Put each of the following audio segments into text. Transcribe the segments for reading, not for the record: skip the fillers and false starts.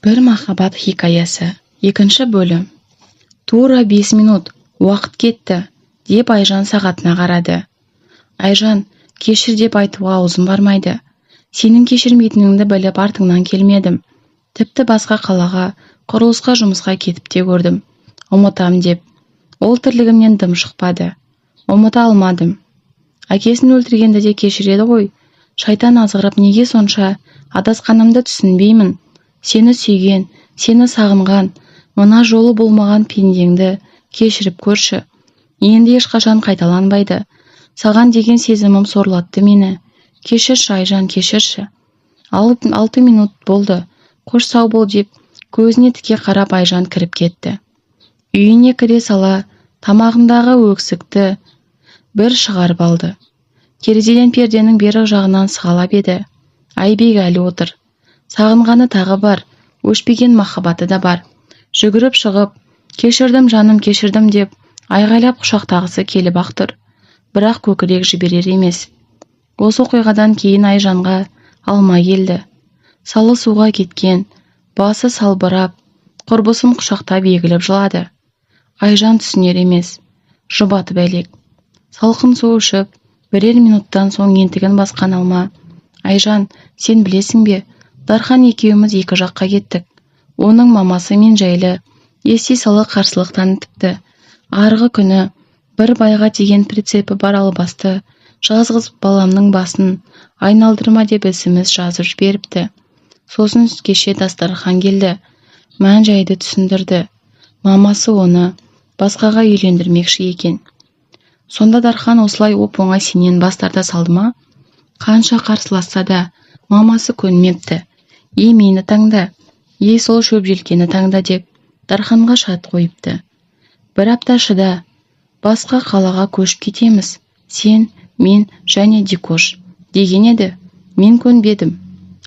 Бір махаббат хикаясы. Екінші бөлім. Тура 5 минут. Уақыт кетті, деп Айжан сағатына қарады. Айжан, кешір деп айтуға аузым бармайды. Сенің кешірмейтініңді біліп артыңнан келмедім. Тіпті басқа қалаға, құрылысқа жұмысқа кетіп те көрдім. Ұмытам деп. Ол тірлігімнен дым шықпады. Ұмыта алмадым. Әкесін өлтіргенді де кешіреді ғой. Шайтан азғырып неге сонша адасқанымды түсінбеймін. Сені сүйген, сені сағынған, мына жолы болмаған пендеңді кешіріп көрші. Енді ешқашан қайталанбайды. Саған деген сезімім сорлатты мені. Кешірші, Айжан, кешірші. 6 минут болды. Қош сау бол деп, көзіне тіке қарап Айжан кіріп кетті. Үйіне кіре сала, тамағындағы өксікті бір шығарып алды. Терезеден перденің бері жағынан сығалап еді. Айбек әлі отыр. Сағынғаны тағы бар, өшпеген махаббаты да бар. Жүгіріп шығып, кешірдім жаным, кешірдім деп, айғайлап құшақтағысы келіп ақ тұр. Бірақ көкірек жіберер емес. Осы оқиғадан кейін Айжанға алма келді. Салы суға кеткен, басы салбырап, құрбысын құшақтап егіліп жылады. Айжан түсінер емес, жұбатып әлек. Салқын су ішіп, бірер минуттан соң ентігін басқан алма. Айжан, сен білесің бе? Дархан екеуміз екі жаққа кеттік. Оның мамасы мен жайлы ести салы қарсылық танытыпты. Арғы күні бір байға деген прицепі бар албасты жазғызып баламның басын айналдырма деп ісіміз жазып жіберіпті. Сосын кеше Дастархан келді. Мән жайды түсіндірді. Мамасы оны басқаға үйлендірмекші екен. Сонда Дархан осылай оп-оңай сенен бас тарта салды ма? Қанша қарсыласса да мамасы көнмепті. Мені таңда, сол шөп желкені таңда деп Дарханға шарт қойыпты. Бір апта шыда, басқа қалаға көшіп кетеміз. Сен, мен және Дикош деген еді. Мен көнбедім.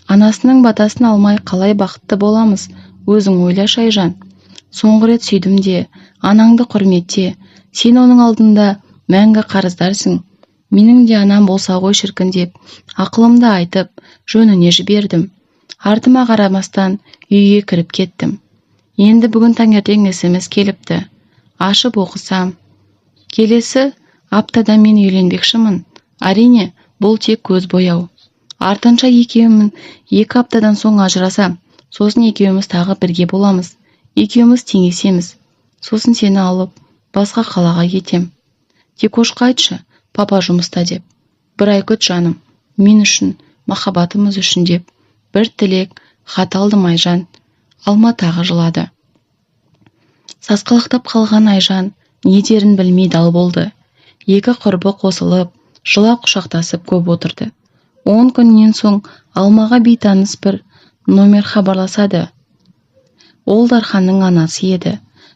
Анасының батасын алмай қалай бақытты боламыз? Өзің ойлашы, Айжан. Соңғы рет сүйдім де, анаңды құрметте. Сен оның алдында мәңгі қарыздарсың. Менің де анам болса ғой шіркін деп, ақылымды айтып, жөніне жібердім. Артыма қарамастан үйге кіріп кеттім. Енді бүгін таңертең ісіміз келіпті. Ашып оқысам. Келесі аптада мен үйленбекшімін. Әрине, бұл тек көз бояу. Артынша екеумін 2 аптадан соң ажырасам. Сосын екеуміз тағы бірге боламыз. Екеуміз теңесеміз. Сосын сені алып, басқа қалаға кетем. Дикошқа айтшы, папа жұмыста деп. Бір ай күт жаным, мен үшін, махаббатымыз үшін деп. Бір тілек, хат алдым Айжан. Алма тағы жылады. Сасқалақтап қалған Айжан не дерін білмей дал болды. Екі құрбы қосылып, жылап құшақтасып көп отырды. 10 күннен соң Алмаға бейтаныс бір номер хабарласады. Ол Дарханның анасы еді.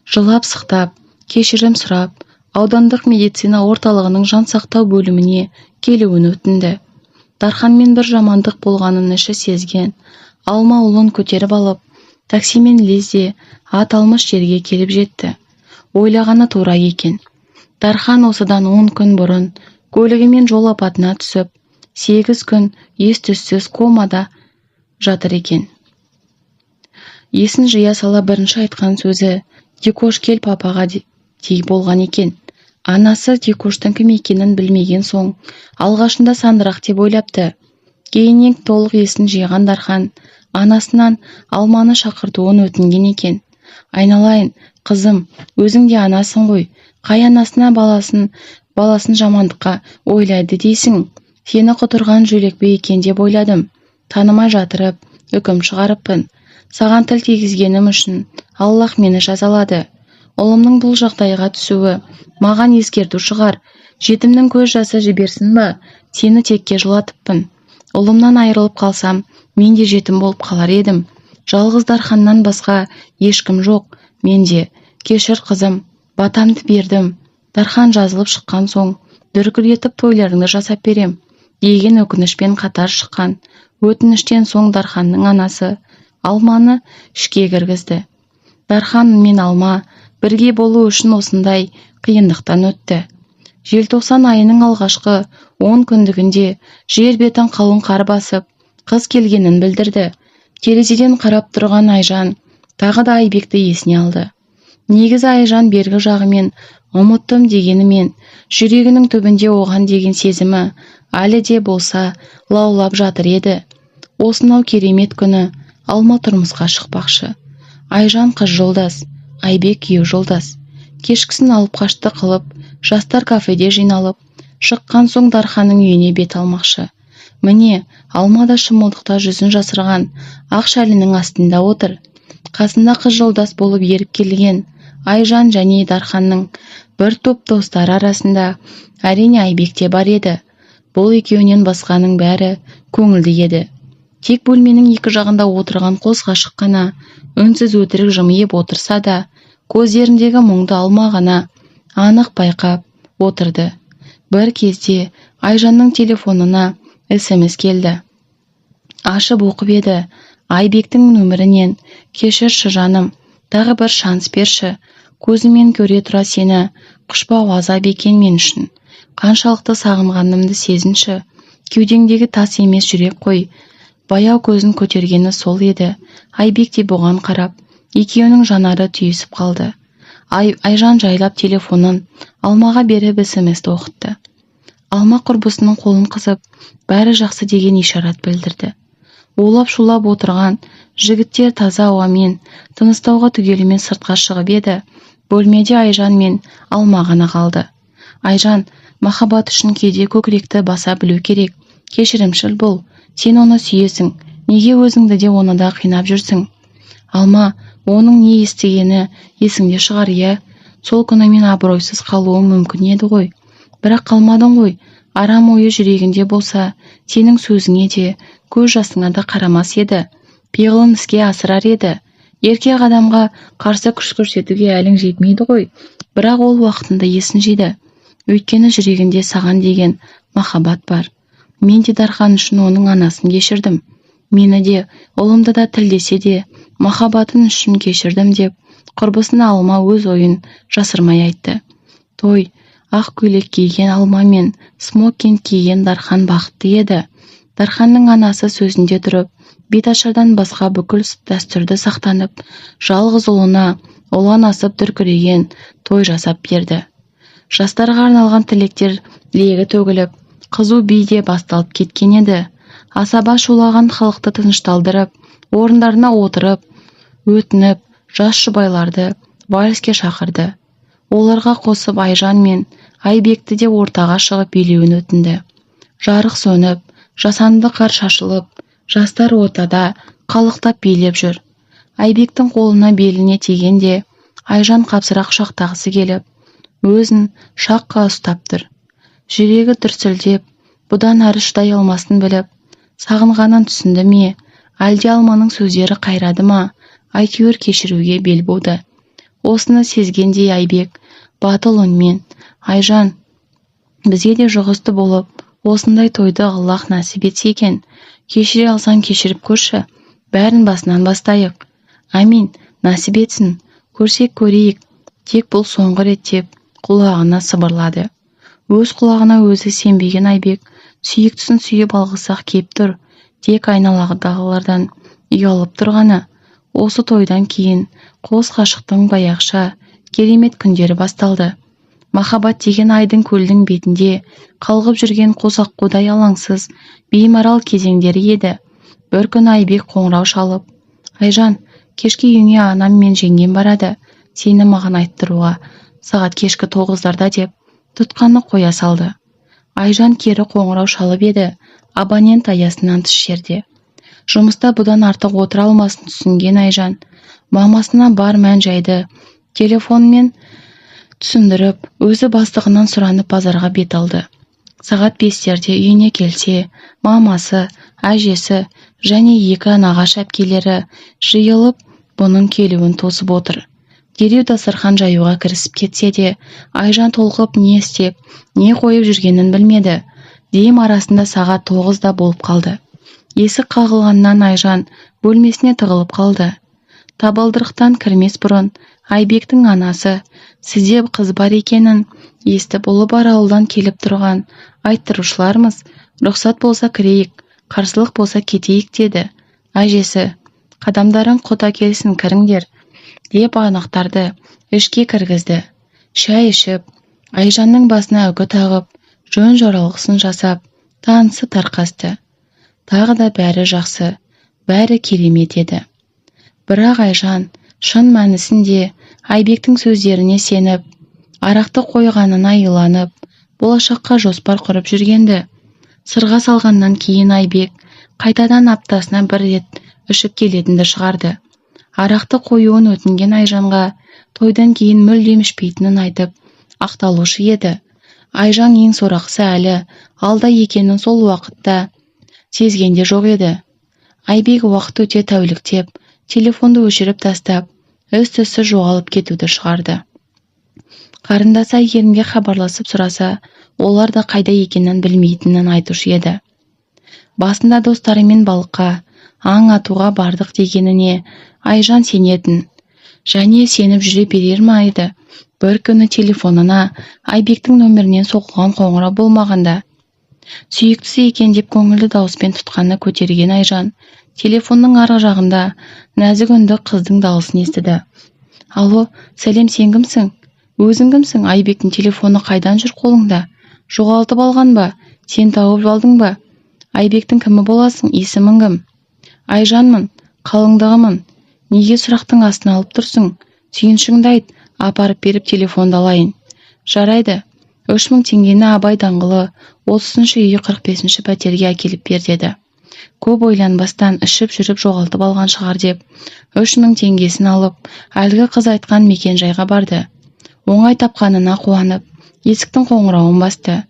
Жылап сықтап, кешірім сұрап, аудандық медицина орталығының жан сақтау бөліміне келуін өтінді. Дарханмен бір жамандық болғанын іші сезген. Алма ұлын көтеріп алып, таксимен лезде аталмыш жерге келіп жетті. Ойлағаны тура екен. Дархан осыдан 10 күн бұрын көлігімен жол апатына түсіп, 8 күн ес-түссіз комада жатыр екен. Есін жия сала бірінші айтқан сөзі Дикош кел папаға дей болған екен. Анасы Дикоштың кім екенін білмеген соң, алғашында сандырақ деп ойлапты. Кейіннен толық есін жиған Дархан анасынан Алманы шақыртуын өтінген екен. Айналайын, қызым, өзің де анасың ғой. Қай анасына баласын жамандыққа ойлайды дейсің? Сені құтырған жөлекпе екен деп ойладым. Танымай жатырып, үкім шығарыппын. Саған тіл тигізгенім үшін Аллах мені жазалады. Ұлымның бұл жағдайға түсуі маған ескерту шығар. Жетімнің көз жасы жіберсін ба? Сені текке жылатыппын. Ұлымнан айырылып қалсам, мен де жетім болып қалар едім. Жалғыз Дарханнан басқа ешкім жоқ. Менде, кешір қызым, батамды бердім. Дархан жазылып шыққан соң, дүркіретіп тойларыңды жасап берем, деген өкінішпен қатар шыққан. Өтініштен соң Дарханның анасы Алманы ішке кіргізді. Дархан мен Алма бірге болу үшін осындай қиындықтан өтті. Желтоқсан айының алғашқы 10 күндігінде жер бетін қалың қар басып, қыз келгенін білдірді. Терезеден қарап тұрған Айжан тағы да Айбекті есіне алды. Негізі Айжан бергі жағымен ұмыттым дегенімен, жүрегінің түбінде оған деген сезімі әлі де болса лаулап жатыр еді. Осынау керемет күні Алма тұрмысқа шықпақшы. Айжан қыз жолдас, Айбек күйеу жолдас. Кешкісін алып қашты қылып, жастар кафеде жиналып, шыққан соң Дарханның үйіне бет алмақшы. Міне, Алма да шымылдықта жүзін жасырған ақ шәлінің астында отыр. Қасында қыз жолдас болып еріп келген Айжан және Дарханның бір топ достары арасында әрине Айбек те бар еді. Бұл екеуінен басқаның бәрі көңілді еді. Тек бөлменің екі жағында отырған қос ғашық қана үнсіз өтірік жымиып отырса да, көздеріндегі мұңды Алма ғана анық байқап отырды. Бір кезде Айжанның телефонына SMS келді. Ашып оқып еді. Айбектің нөмірінен: кешірші жаным, тағы бір шанс берші. Көзіммен көре тұра сені құшпау азап екен мен үшін. Қаншалықты сағынғанымды сезінші. Кеудеңдегі тас емес жүрек қой. Баяу көзін көтергені сол еді. Айбек те бұған қарап, екеуінің жанары түйісіп қалды. Айжан жайлап телефонын Алмаға беріп SMS-ті оқытты. Алма құрбысының қолын қысып, бәрі жақсы деген ишарат білдірді. Улап-шулап отырған жігіттер таза ауамен тыныстауға түгелімен сыртқа шығып еді. Бөлмеде Айжан мен Алма ғана қалды. Айжан, махаббат үшін кейде көкіректі баса білу керек. Кешірімшіл бол. Сен оны сүйесің. Неге өзіңді де оны да қинап жүрсің? Алма, оның не естігені есіңде шығар, иә? Сол күні мен абыройсыз қалуым мүмкін еді ғой. Бірақ қалмадың ғой. Арам ойы жүрегінде болса, сенің сөзіңе де, көз жасыңа да қарамас еді. Пиғылын іске асырар еді. Еркек адамға қарсы күш көрсетуге әлің жетмейді ғой. Бірақ ол уақытында есін жиды. Өйткені жүрегінде саған деген махаббат бар. Мен де Дархан үшін оның анасын кешірдім. Мені де, ұлымды да тілдесе де, махаббатын үшін кешірдім деп, құрбысына Алма өз ойын жасырмай айтты. Той, ақ көйлек киген Алма мен смокинг киген Дархан бақытты еді. Дарханның анасы сөзінде тұрып, беташардан басқа бүкіл дәстүрді сақтанып, жалғыз ұлына ұлан асып дүркіреген той жасап берді. Жастарға арналған тілектер легі төгіліп, қызу биде басталып кеткен еді. Асаба шулаған халықты тынышталдырып, орындарына отырып, өтініп, жас жұбайларды вальске шақырды. Оларға қосып Айжан мен Айбекті де ортаға шығып билеуін өтінді. Жарық сөніп, жасанды қар шашылып, жастар ортада қалықтап билеп жүр. Айбектің қолына беліне тигенде Айжан қапсырақ құшақтағысы келіп, өзін шаққа ұстап тұр. Жүрегі дүрсілдеп, бұдан әрі шыдай алмасын біліп, сағынғанын түсінді ме, әлде Алманың сөздері қайрады ма, әйтеуір кешіруге бел буды. Осыны сезгендей Айбек батыл үнмен: Айжан, бізге де жұғысты болып, осындай тойды Аллах нәсіп етсе екен. Кешіре алсаң кешіріп көрші, бәрін басынан бастайық. Амин, нәсіп етсін, көрсек көрейік, тек бұл соңғы рет деп құлағына сыбырлады. Өз құлағына өзі сенбеген Айбек сүйіктісін сүйіп алғысақ кеп тұр, тек айналағыдағылардан ұялып тұрғаны. Осы тойдан кейін қос ғашықтың баяғыша керемет күндері басталды. Махаббат деген айдың көлдің бетінде қалғып жүрген қос аққудай алаңсыз, беймарал кезеңдері еді. Бір күн Айбек қоңырау шалып: Айжан, кешке үйіңе анам мен жеңгем барады, сені маған айттыруға, сағат кешкі 9-дарда деп тұтқаны қоя салды. Айжан кері қоңырау шалып еді, абонент аясынан тыс жерде. Жұмыста бұдан артық отыра алмасын түсінген Айжан мамасына бар мән жайды телефонмен түсіндіріп, өзі бастығынан сұранып базарға бет алды. Сағат 5-терде үйіне келсе, мамасы, әжесі және екі нағашы әпкелері жиылып, бұның келуін тосып отыр. Дереу дастархан жаюға кірісіп кетсе де, Айжан толқып не істеп, не қойып жүргенін білмеді. Дейім арасында сағат 9-да болып қалды. Есік қағылғаннан Айжан бөлмесіне тығылып қалды. Табалдырықтан кірмес бұрын Айбектің анасы сізде қыз бар екенін естіп, ұлы бар ауылдан келіп тұрған айттырушылармыз, рұқсат болса кірейік, қарсылық болса кетейік деді. Әжесі: Қадамдарың құт әкелсін, кіріңдер, деп анақтарды ішке кіргізді. Шай ішіп, Айжанның басына үкі тағып, жөн жоралғысын жасап, танысы тарқасты. Тағы да бәрі жақсы, бәрі керемет еді. Бірақ Айжан шын мәнісінде Айбектің сөздеріне сеніп, арақты қойғанына иланып, болашаққа жоспар құрып жүргенді. Сырға салғаннан кейін Айбек қайтадан аптасына бір рет ішіп келетінді шығарды. Арақты қоюын өтінген Айжанға тойдан кейін мүлдем ішпейтінін айтып, ақталушы еді. Айжан ең сорақысы әлі алда екенін сол уақытта сезгенде жоқ еді. Айбек уақыт өте тәуліктеп, телефонды өшіріп тастап, із-түзсіз жоғалып кетуді шығарды. Қарындасы Әйгерімге хабарласып сұраса, олар да қайда екенін білмейтінін айтушы еді. Басында достарымен балыққа, аң атуға бардық дегеніне Айжан сенетін, және сеніп жүре берер ма еді. Бір күні телефонына Айбектің нөмірінен соқылған қоңырау болмағанда, сүйіктісі екен деп көңілді дауыспен тұтқаны көтерген Айжан телефонның арғы жағында нәзік үнді қыздың дауысын естіді. Алло, сәлем, сен кімсің? Өзің кімсің? Айбектің телефоны қайдан жүр қолыңда? Жоғалтып алған ба? Сен тауып алдың ба? Айбектің кімі боласың? Есімің кім? Айжанмын, қалыңдығымын. Неге сұрақтың астына алып тұрсың? Сүйіншіңді айт, апарып беріп телефонды алайын. Жарайды, 3000 теңгені Абай даңғылы 30-шы үйі 45-ші пәтерге әкеліп бер деді. Көп ойланбастан ішіп жүріп жоғалтып алған шығар деп 3000 теңгесін алып, әлгі қыз айтқан мекен жайға барды. Оңай тапқанына қуанып, есіктің қоңырауын басты.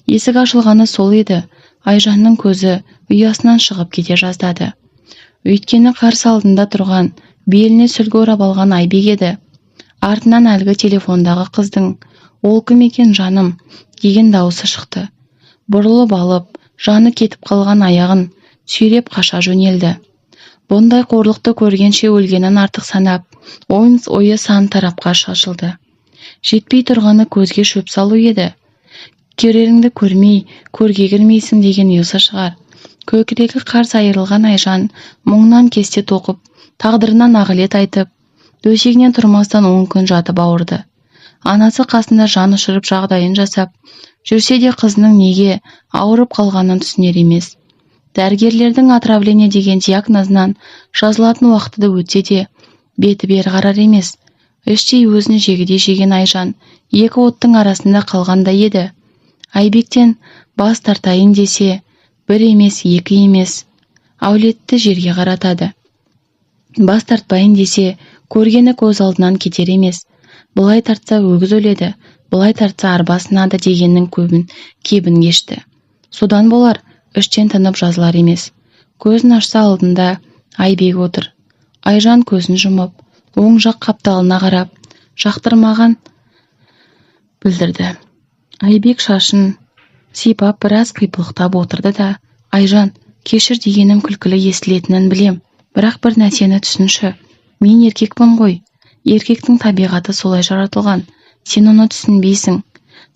Есік ашылғаны сол еді. Айжанның көзі ұясынан шығып кете жаздады. Өйткені қарсы алдында тұрған, беліне сүлгі орап алған Айбек еді. Артынан әлгі телефондағы қыздың «Ол кім екен жаным?» деген дауысы шықты. Бұрылып алып, жаны кетіп қалған аяғын сүйреп қаша жөнелді. Бұндай қорлықты көргенше өлгенін артық санап, ойы сан тарапқа шашылды. Жетпей тұрғаны көзге шөп салу еді. Кереріңді көрмей, көрге кірмейсің деген ұйысы шығар. Көкірегі қарс айырылған Айжан мұңнан кесте тоқып, тағдырынан нағылет айтып, төсегінен тұрмастан 10 күн жатып ауырды. Анасы қасында жан ұшырып жағдайын жасап, жүрсе де қызының неге ауырып қалғанын түсінер емес. Дәрігерлердің отравление деген диагнозынан жазылатын уақыты да өтсе де, беті бері қарар емес. Іштей өзін жегідей жеген Айжан екі оттың арасында қалғанда еді. Айбектен бас тартайын десе, бір емес, екі емес, әулетті жерге қаратады. Бас тартпайын десе, көргені көз алдынан кетер емес. Бұлай тартса өгіз өледі, бұлай тартса арба сынады дегеннің кебін кешті. Содан болар, іштен тынып жазылар емес. Көзін ашса алдында Айбек отыр. Айжан көзін жұмып, оң жақ қапталына қарап, жақтырмаған білдірді. Айбек шашын сипап біраз қипылықтап отырды да, Айжан, кешір дегенім күлкілі естілетінін білем, бірақ бір нәрсені түсінші. Мен еркекпін ғой. Еркектің табиғаты солай жаратылған. Сен оны түсінбейсің.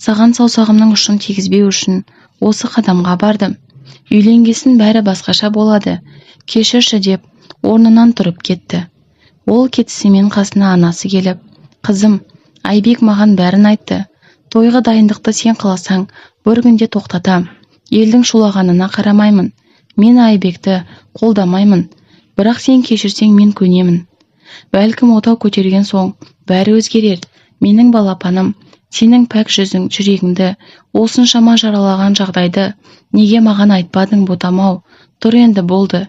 Саған саусағымның ұшын тигізбеу үшін осы қадамға бардым. Үйленгесін бәрі басқаша болады. Кешірші деп орнынан тұрып кетті. Ол кетісімен қасына анасы келіп, қызым, Айбек маған бәрін айтты. Тойға дайындықты сен қаласаң, бір күнде тоқтатам. Елдің шулағанына қарамаймын. Мен Айбекті қолдамаймын. Бірақ сен кешірсең мен көнемін. Бәлкім отау көтерген соң бәрі өзгерер. Менің балапаным, сенің пәк жүзің, жүрегіңді осыншама жаралаған жағдайды неге маған айтпадың ботам-ау? Тұр енді болды.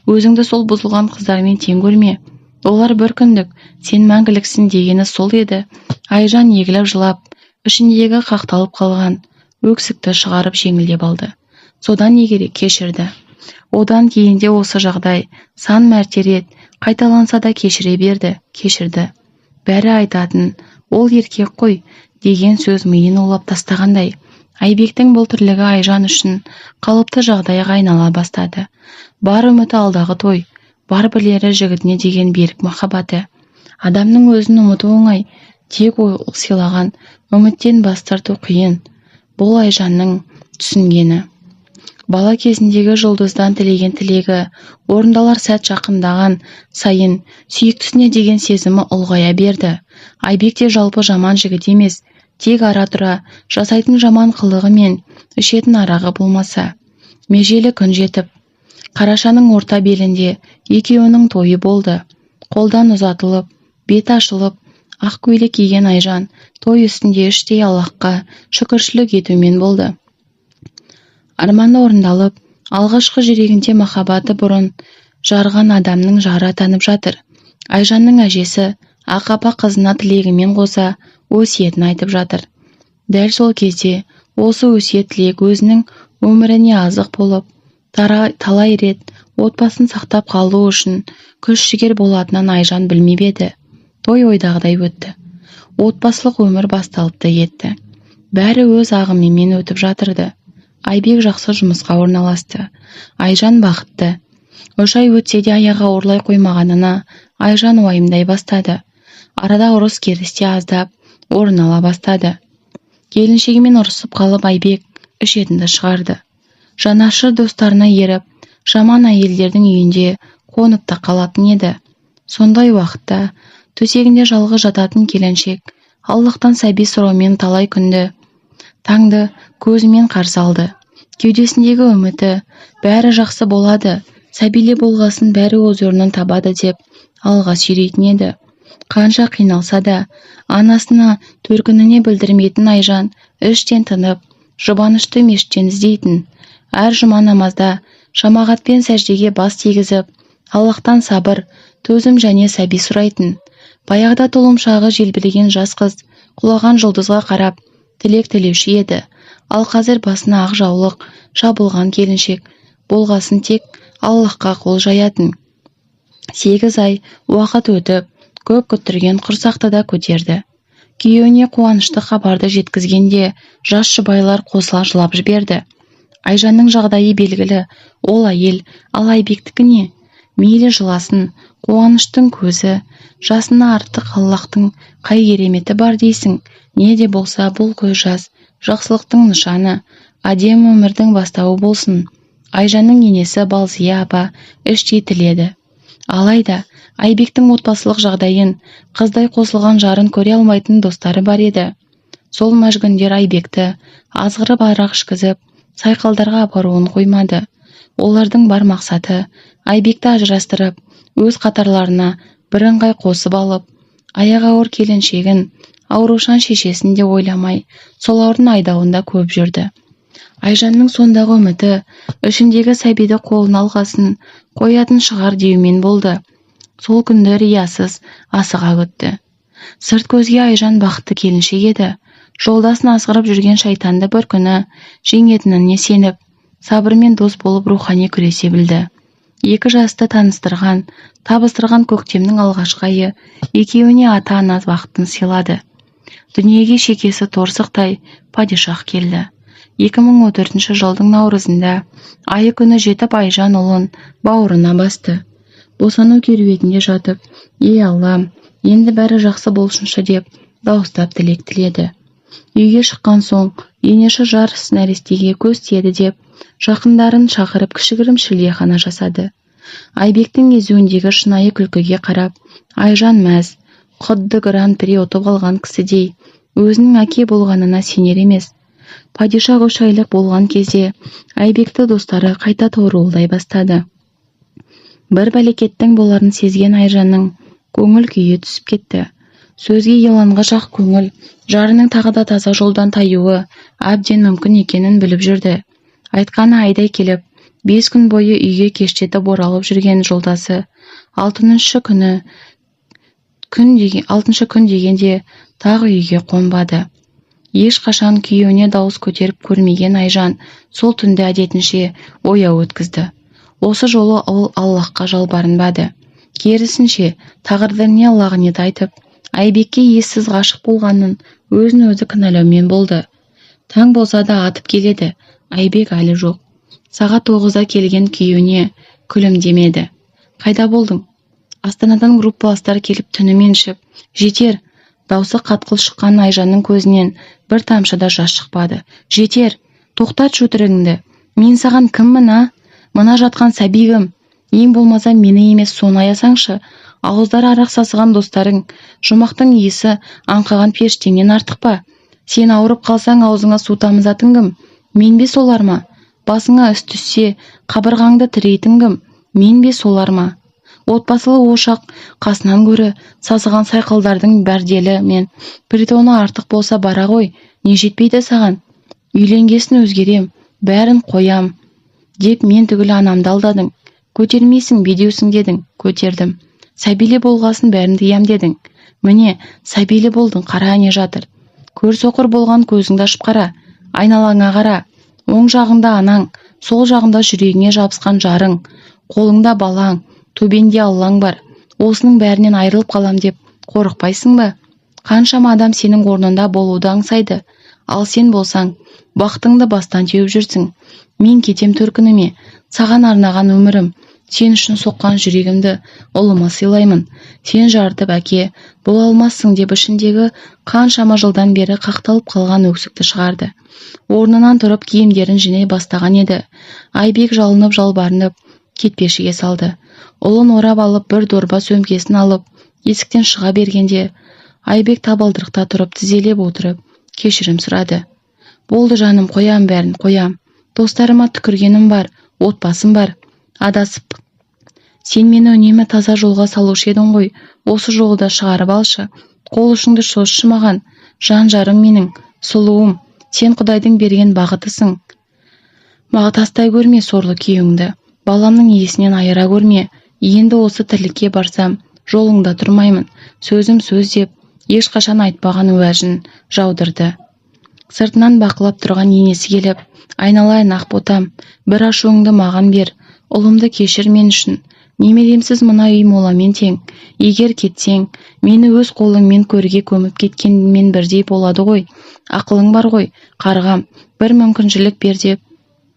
Өзіңді сол бұзылған қыздармен тең көрме. Олар бір күндік, сен мәңгіліксің дегені сол еді. Айжан егіліп жылап, ішіндегі қақталып қалған өксікті шығарып жеңілдеп алды. Содан егере кешірді. Одан кейінде осы жағдай сан мәрте рет қайталанса да кешіре берді, кешірді. Бәрі айтатын, ол еркек қой деген сөз миын улап тастағандай. Айбектің бұл тірлігі Айжан үшін қалыпты жағдайға айнала бастады. Бар үміті алдағы той, бар білері жігітіне деген берік махаббаты. Адамның өзін ұмыту оңай, тек сыйлаған үміттен бас тарту қиын. Бұл Айжанның түсінгені. Бала кезіндегі жұлдыздан тілеген тілегі орындалар сәт жақындаған сайын сүйіктісіне деген сезімі ұлғая берді. Айбек те жалпы жаман жігіт емес, тек ара-тұра жасайтын жаман қылығы мен ішетін арағы болмаса. Межелі күн жетіп, қарашаның орта белінде екеуінің тойы болды. Қолдан ұзатылып, беті ашылып, ақ көйлек киген Айжан той үстінде іштей Аллахқа шүкіршілік етумен болды. Арманы орындалып, алғашқы жүрегінде махаббаты бұрын жарған адамның жары атанып жатыр. Айжанның әжесі Ақапа қызына тілегімен қоса өсиетін айтып жатыр. Дәл сол кезде осы өсиет тілек өзінің өміріне азық болып, талай рет отбасын сақтап қалу үшін күш-жігер болатынын Айжан білмеп еді. Той ойдағыдай өтті. Отбасылық өмір басталып та кетті. Бәрі өз ағымымен өтіп жатырды. Айбек жақсы жұмысқа орналасты. Айжан бақытты. 3 ай өтсе де аяғы ауырлай қоймағанына Айжан уайымдай бастады. Арада ұрыс керісте аздап орын ала бастады. Келіншегімен ұрысып қалып Айбек ішетінді шығарды. Жанашыр достарына еріп, жаман әйелдердің үйінде қонып та қалатын еді. Сондай уақытта төсегінде жалғыз жататын келіншек Аллахтан сәби сұраумен талай күнді таңды көзімен қарсы алды. Кеудесіндегі үміті бәрі жақсы болады, сәбиле болғасын бәрі өз орнын табады деп алға сүйрейтін еді. Қанша қиналса да анасына төркініне білдірмейтін Айжан іштен тынып, жұбанышты мешіттен іздейтін. Әр жұма намазда жамағатпен сәждеге бас тигізіп, Аллахтан сабыр, төзім және сәби сұрайтын. Баяғыда тұлымшағы желбіреген жас қыз құлаған жұлдызға қарап тілек тілеуші еді. Ал қазір басына ақ жаулық жабылған келіншек болғасын тек Аллахқа қол жаятын. 8 ай уақыт өтіп, көп күттірген құрсақты да көтерді. Күйеуіне қуанышты хабарды жеткізгенде жас жұбайлар қосыла жылап жіберді. Айжанның жағдайы белгілі, ол әйел, ал Айбектікі не? Мейлі жыласын, қуаныштың көзі, жасына артық Аллахтың қай кереметі бар дейсің. Не де болса бұл көз жас, жақсылықтың нышаны, әдемі өмірдің бастауы болсын. Айжанның енесі Балзия апа іштей тіледі. Алайда Айбектің отбасылық жағдайын, қыздай қосылған жарын көре алмайтын достары бар еді. Сол мәжгүндер Айбекті азғырып арақ ішкізіп, сайқалдарға апаруын қоймады. Олардың бар мақсаты Айбекті ажырастырып, өз қатарларына бірыңғай қосып алып, аяғы ауыр келіншегін, аурушан шешесін де ойламай, сол аурудың айдауында көп жүрді. Айжанның сондағы үміті ішіндегі сәбиді қолына алғасын қоятын шығар деумен болды. Сол күнді риясыз асыға өтті. Сырт көзге Айжан бақытты келіншек еді. Жолдасын азғырып жүрген шайтанды бір күні жеңетініне сеніп, сабырмен дос болып рухани күресе білді. Екі жасты таныстырған, табыстырған көктемнің алғашқы айы екеуіне ата-ана бақытын сыйлады. Дүниеге шекесі торсықтай падишах келді. 2014 жылдың наурызында айы күні жетіп Айжан ұлын бауырына басты. Босану керуетінде жатып, «Ей Аллам, енді бәрі жақсы болсыншы» деп дауыстап тілек тіледі. Үйге шыққан соң енеші жарыс нәрестеге көз тиеді деп жақындарын шақырып кішігірім шілдехана жасады. Айбектің езуіндегі шынайы күлкіге қарап, Айжан мәз, құдды гран-при ұтып алған кісідей, өзінің әке болғанына сенер емес. Падишах 3 айлық болған кезде Айбекті достары қайта торуылдай бастады. Бір бәлекеттің боларын сезген Айжанның көңіл күйі түсіп кетті. Сөзге еланғыш ақ көңіл, жарының тағы да таза жолдан таюы әбден мүмкін екенін біліп жүрді. Айтқаны айдай келіп, 5 күн бойы үйге кештетіп оралып жүрген жолдасы 6-шы күн дегенде тағы үйге қонбады. Ешқашан күйеуіне дауыс көтеріп көрмеген Айжан сол түнді әдетінше ояу өткізді. Осы жолы ол Аллахқа жалбарынбады. Керісінше тағдырына лағнет айтып, Айбекке ессіз ғашық болғанын өзін өзі кінәлаумен болды. Таң болса да атып келеді, Айбек әлі жоқ. Сағат 9-да келген күйеуіне күлімдемеді. Қайда болдың? Астанадан группаластар келіп түнімен ішіп, жетер. Даусы қатқыл шыққан Айжанның көзінен бір тамшы да жас шықпады. Жетер, тоқтат өтірігіңді. Мен саған кіммін, а? Мына жатқан сәби кім? Ең болмаса мені емес соны аясаңшы. Ауыздары арақ сасыған достарың, жұмақтың иісі аңқыған періштеңнен артық па? Сен ауырып қалсаң аузыңа су тамызатын кім? Мен бе солар ма? Басыңа іс түссе, қабырғаңды тірейтін кім? Мен бе солар ма? Отбасылы ошақ қасынан гөрі сасыған сайқалдардың бәрделі мен притоны артық болса бара ғой, не жетпейді саған? Үйленгесін өзгерем, бәрін қоям, деп мен түгілі анамды алдадың. Көтермейсің, бедеусің дедің, көтердім. Сәбилі болғасын бәрін тиям дедің. Міне, сәбилі болдың, қара не жатыр. Көр соқыр болған көзіңді ашып қара, айналаңа қара. Оң жағыңда анаң, сол жағында жүрегіңе жабысқан жарың, қолыңда балаң, төбенде аллаң бар. Осының бәрінен айырылып қалам деп қорықпайсың ба? Қаншама адам сенің орнында болуды аңсайды, ал сен болсаң, бақытыңды бастан теуіп жүрсің. Мен кетем төркініме, саған арнаған өмірім, сен үшін соққан жүрегімді ұлыма сыйлаймын. Сен жарытып әке бола алмассың деп ішіндегі қаншама жылдан бері қақталып қалған өксікті шығарды. Орнынан тұрып киімдерін жинай бастаған еді. Айбек жалынып жалбарынып кетпешіге салды. Ұлын орап алып бір дорба сөмкесін алып есіктен шыға бергенде Айбек табалдырықта тұрып тізелеп отырып кешірім сұрады. Болды жаным, қоям бәрін, қоям. Достарыма түкіргенім бар, отбасым бар. Адасып. Сен мені үнемі таза жолға салушы едің ғой, осы жолы да шығарып алшы. Қол ұшыңды созшы маған, жан жарым менің, сұлуым, сен Құдайдың берген бағытысың. Тастай көрме сорлы күйеуіңді, баламның иесінен айыра көрме. Енді осы тірлікке барсам, жолыңда тұрмаймын. Сөзім сөз деп, ешқашан айтпаған уәжін жаудырды. Сыртынан бақылап тұрған енесі келіп, айналайын ақ ботам, бір ашуыңды маған бер, ұлымды кешір мен үшін. Немеремсіз мына үй моламен тең. Егер кетсең, мені өз қолыңмен көрге көміп кеткенмен бірдей болады ғой. Ақылың бар ғой, қарғам, бір мүмкіншілік бер деп.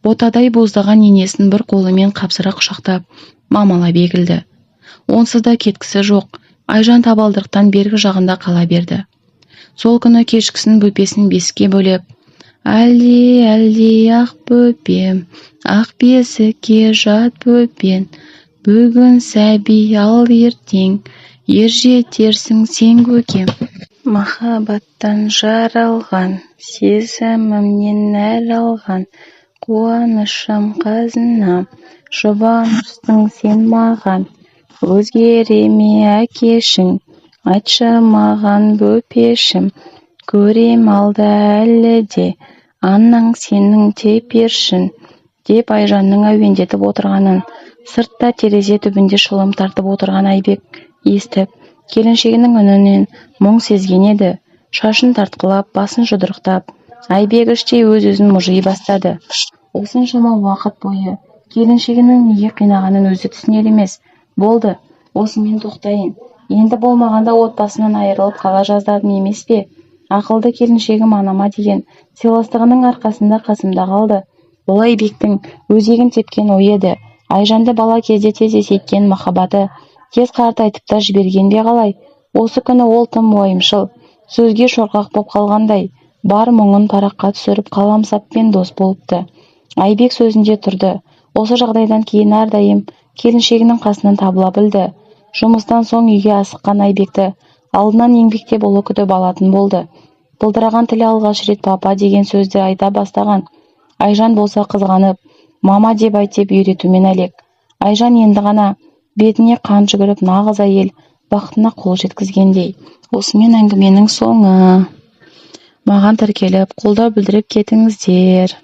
Ботадай боздаған енесін бір қолымен қапсыра құшақтап, мамалап егілді. Онсыз да кеткісі жоқ. Айжан табалдырықтан бергі жағында қала берді. Сол күні кешкісін бөпесін бесікке бөлеп, әлде ақ бөпем, ақ бесікке жат бөпен, бүгін сәби ал ертең, ер жетерсің сен көкем. Махаббаттан жаралған, сезімімнен нәр алған, қуанышым қазынам, жұбанышсың сен маған, өзгереме әкешің, айтшы маған бөпешім, көрем алда әлі де, анаң сенің тепершін, деп Айжанның әуендетіп отырғанын, сыртта терезе түбінде шылым тартып отырған Айбек естіп, келіншегінің үнінен мұң сезген еді. Шашын тартқылап, басын жұдырықтап, Айбек іштей өз-өзін мұжи бастады. Осыншама уақыт бойы келіншегінің неге қинағанын өзі түсінер емес. Болды, осымен тоқтайын. Енді болмағанда отбасынан айырылып қала жаздадым емес пе? Ақылды келіншегім анама деген сыйластығының арқасында қасымда қалды. Бұл Айбектің өзегін тепкен ой еді. Айжанды бала кезде тез есейткен махаббаты тез қартайтып та жіберген бе қалай? Осы күні ол тым уайымшыл, сөзге шорқақ боп қалғандай, бар мұңын параққа түсіріп қаламсаппен дос болыпты. Айбек сөзінде тұрды. Осы жағдайдан кейін әрдайым келіншегінің қасынан табыла білді. Жұмыстан соң үйге асыққан Айбекті алдынан еңбектеп ұлы күтіп алатын болды. Былдыраған тілі алғаш рет папа деген сөзді айта бастаған. Айжан болса қызғанып, мама деп айт деп үйретумен әлек. Айжан енді ғана бетіне қан жүгіріп нағыз әйел бақытына қол жеткізгендей. Осымен әңгіменің соңы. Маған тіркеліп, қолдау білдіріп кетіңіздер.